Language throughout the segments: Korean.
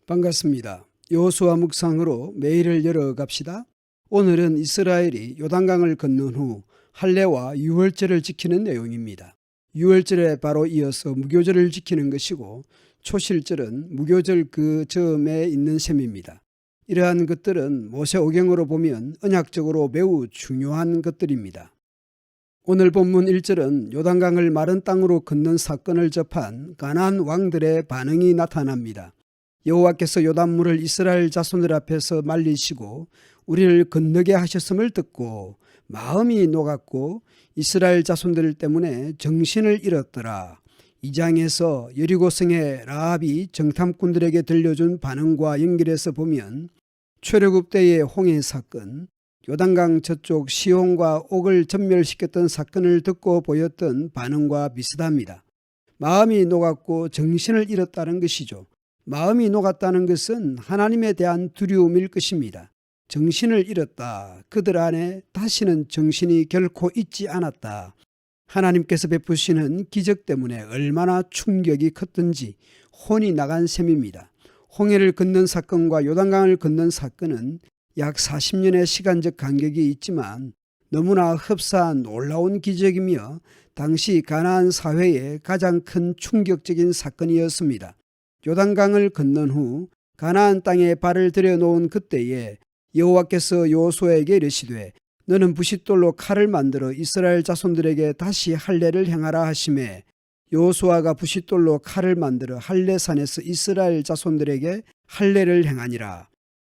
반갑습니다. 여호수아 묵상으로 매일을 열어갑시다. 오늘은 이스라엘이 요단강을 건넌 후 할례와 유월절을 지키는 내용입니다. 유월절에 바로 이어서 무교절을 지키는 것이고 초실절은 무교절 그 즈음에 있는 셈입니다. 이러한 것들은 모세오경으로 보면 언약적으로 매우 중요한 것들입니다. 오늘 본문 1절은 요단강을 마른 땅으로 건넌 사건을 접한 가나안 왕들의 반응이 나타납니다. 여호와께서 요단물을 이스라엘 자손들 앞에서 말리시고 우리를 건너게 하셨음을 듣고 마음이 녹았고 이스라엘 자손들 때문에 정신을 잃었더라. 2장에서 여리고성의 라합이 정탐꾼들에게 들려준 반응과 연결해서 보면 출애굽 때의 홍해 사건, 요단강 저쪽 시온과 옥을 전멸시켰던 사건을 듣고 보였던 반응과 비슷합니다. 마음이 녹았고 정신을 잃었다는 것이죠. 마음이 녹았다는 것은 하나님에 대한 두려움일 것입니다. 정신을 잃었다. 그들 안에 다시는 정신이 결코 있지 않았다. 하나님께서 베푸시는 기적 때문에 얼마나 충격이 컸던지 혼이 나간 셈입니다. 홍해를 건넌 사건과 요단강을 건넌 사건은 약 40년의 시간적 간격이 있지만 너무나 흡사한 놀라운 기적이며 당시 가나안 사회의 가장 큰 충격적인 사건이었습니다. 요단강을 건넌 후 가나안 땅에 발을 들여놓은 그때에 여호와께서 여호수아에게 이르시되 너는 부싯돌로 칼을 만들어 이스라엘 자손들에게 다시 할례를 행하라 하시매 여호수아가 부싯돌로 칼을 만들어 할례산에서 이스라엘 자손들에게 할례를 행하니라.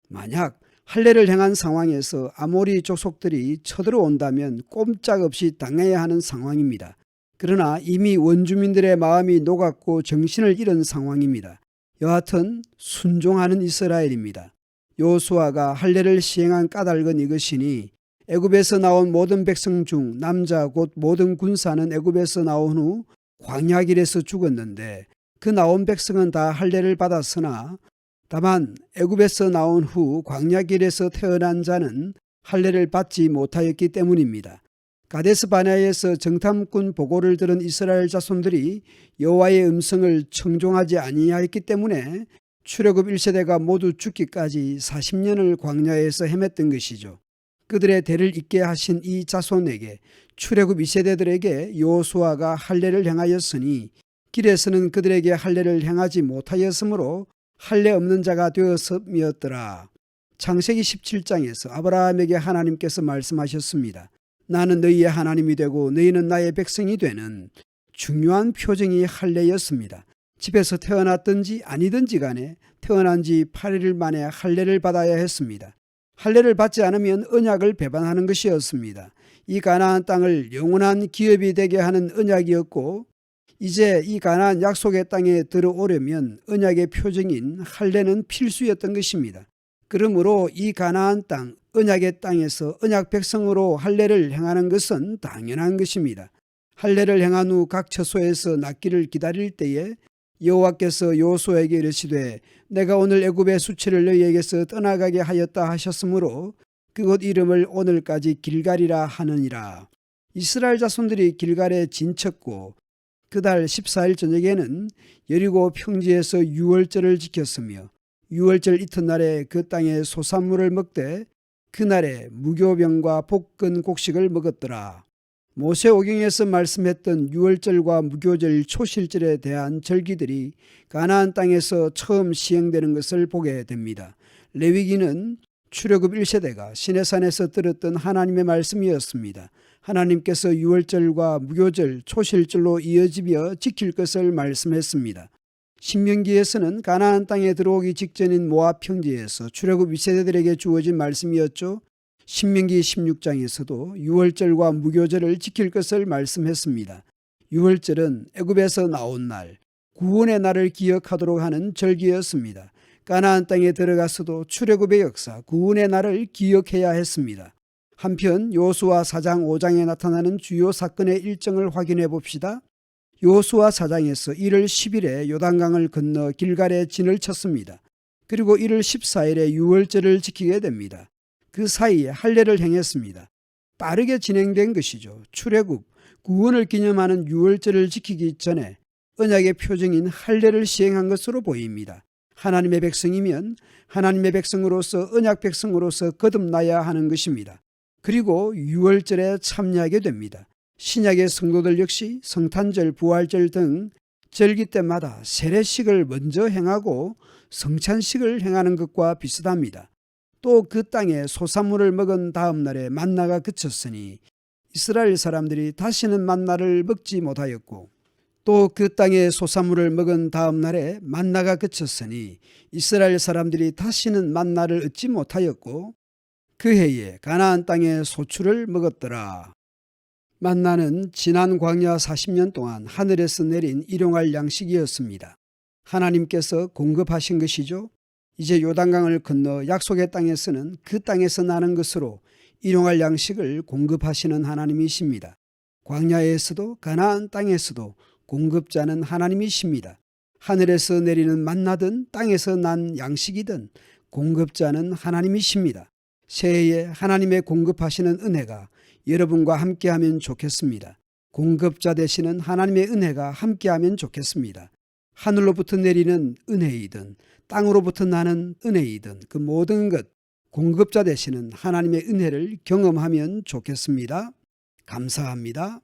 만약 할례를 행한 상황에서 아모리 족속들이 쳐들어온다면 꼼짝없이 당해야 하는 상황입니다. 그러나 이미 원주민들의 마음이 녹았고 정신을 잃은 상황입니다. 여하튼 순종하는 이스라엘입니다. 여호수아가 할례를 시행한 까닭은 이것이니 애굽에서 나온 모든 백성 중 남자 곧 모든 군사는 애굽에서 나온 후 광야길에서 죽었는데 그 나온 백성은 다 할례를 받았으나 다만 애굽에서 나온 후 광야길에서 태어난 자는 할례를 받지 못하였기 때문입니다. 가데스 바네아에서 정탐꾼 보고를 들은 이스라엘 자손들이 여호와의 음성을 청종하지 아니하였기 때문에 출애굽 1세대가 모두 죽기까지 40년을 광야에서 헤맸던 것이죠. 그들의 대를 잇게 하신 이 자손에게 출애굽 2세대들에게 여호수아가 할례를 행하였으니 길에서는 그들에게 할례를 행하지 못하였으므로 할례 없는 자가 되었음이었더라. 창세기 17장에서 아브라함에게 하나님께서 말씀하셨습니다. 나는 너희의 하나님이 되고 너희는 나의 백성이 되는 중요한 표정이 할례였습니다. 집에서 태어났든지 아니든지 간에 태어난 지 8일 만에 할례를 받아야 했습니다. 할례를 받지 않으면 언약을 배반하는 것이었습니다. 이 가나안 땅을 영원한 기업이 되게 하는 언약이었고 이제 이 가나안 약속의 땅에 들어오려면 언약의 표징인 할례는 필수였던 것입니다. 그러므로 이 가나안 땅, 언약의 땅에서 언약 백성으로 할례를 행하는 것은 당연한 것입니다. 할례를 행한 후 각 처소에서 낫기를 기다릴 때에 여호와께서 여호수아에게 이르시되 내가 오늘 애굽의 수치를 너희에게서 떠나가게 하였다 하셨으므로 그곳 이름을 오늘까지 길갈이라 하느니라. 이스라엘 자손들이 길갈에 진쳤고 그달 14일 저녁에는 여리고 평지에서 유월절을 지켰으며 유월절 이튿날에 그 땅의 소산물을 먹되 그날에 무교병과 볶은 곡식을 먹었더라. 모세오경에서 말씀했던 유월절과 무교절 초실절에 대한 절기들이 가나안 땅에서 처음 시행되는 것을 보게 됩니다. 레위기는 출애굽 1세대가 시내산에서 들었던 하나님의 말씀이었습니다. 하나님께서 유월절과 무교절, 초실절로 이어지며 지킬 것을 말씀했습니다. 신명기에서는 가나안 땅에 들어오기 직전인 모압 평지에서 출애굽 2세대들에게 주어진 말씀이었죠. 신명기 16장에서도 유월절과 무교절을 지킬 것을 말씀했습니다. 유월절은 애굽에서 나온 날, 구원의 날을 기억하도록 하는 절기였습니다. 가나안 땅에 들어가서도 출애굽의 역사, 구원의 날을 기억해야 했습니다. 한편 여호수아 4장 5장에 나타나는 주요 사건의 일정을 확인해 봅시다. 여호수아 4장에서 1월 10일에 요단강을 건너 길갈에 진을 쳤습니다. 그리고 1월 14일에 유월절을 지키게 됩니다. 그 사이에 할례를 행했습니다. 빠르게 진행된 것이죠. 출애굽, 구원을 기념하는 유월절을 지키기 전에 언약의 표징인 할례를 시행한 것으로 보입니다. 하나님의 백성이면 하나님의 백성으로서 언약 백성으로서 거듭나야 하는 것입니다. 그리고 유월절에 참여하게 됩니다. 신약의 성도들 역시 성탄절, 부활절 등 절기 때마다 세례식을 먼저 행하고 성찬식을 행하는 것과 비슷합니다. 또 그 땅에 소산물을 먹은 다음 날에 만나가 그쳤으니 이스라엘 사람들이 다시는 만나를 먹지 못하였고, 또 그 땅에 소산물을 먹은 다음 날에 만나가 그쳤으니 이스라엘 사람들이 다시는 만나를 얻지 못하였고, 그 해에 가나안 땅에 소출을 먹었더라. 만나는 지난 광야 40년 동안 하늘에서 내린 일용할 양식이었습니다. 하나님께서 공급하신 것이죠. 이제 요단강을 건너 약속의 땅에서는 그 땅에서 나는 것으로 일용할 양식을 공급하시는 하나님이십니다. 광야에서도 가나안 땅에서도 공급자는 하나님이십니다. 하늘에서 내리는 만나든 땅에서 난 양식이든 공급자는 하나님이십니다. 새해에 하나님의 공급하시는 은혜가 여러분과 함께하면 좋겠습니다. 공급자 되시는 하나님의 은혜가 함께하면 좋겠습니다. 하늘로부터 내리는 은혜이든 땅으로부터 나는 은혜이든 그 모든 것 공급자 되시는 하나님의 은혜를 경험하면 좋겠습니다. 감사합니다.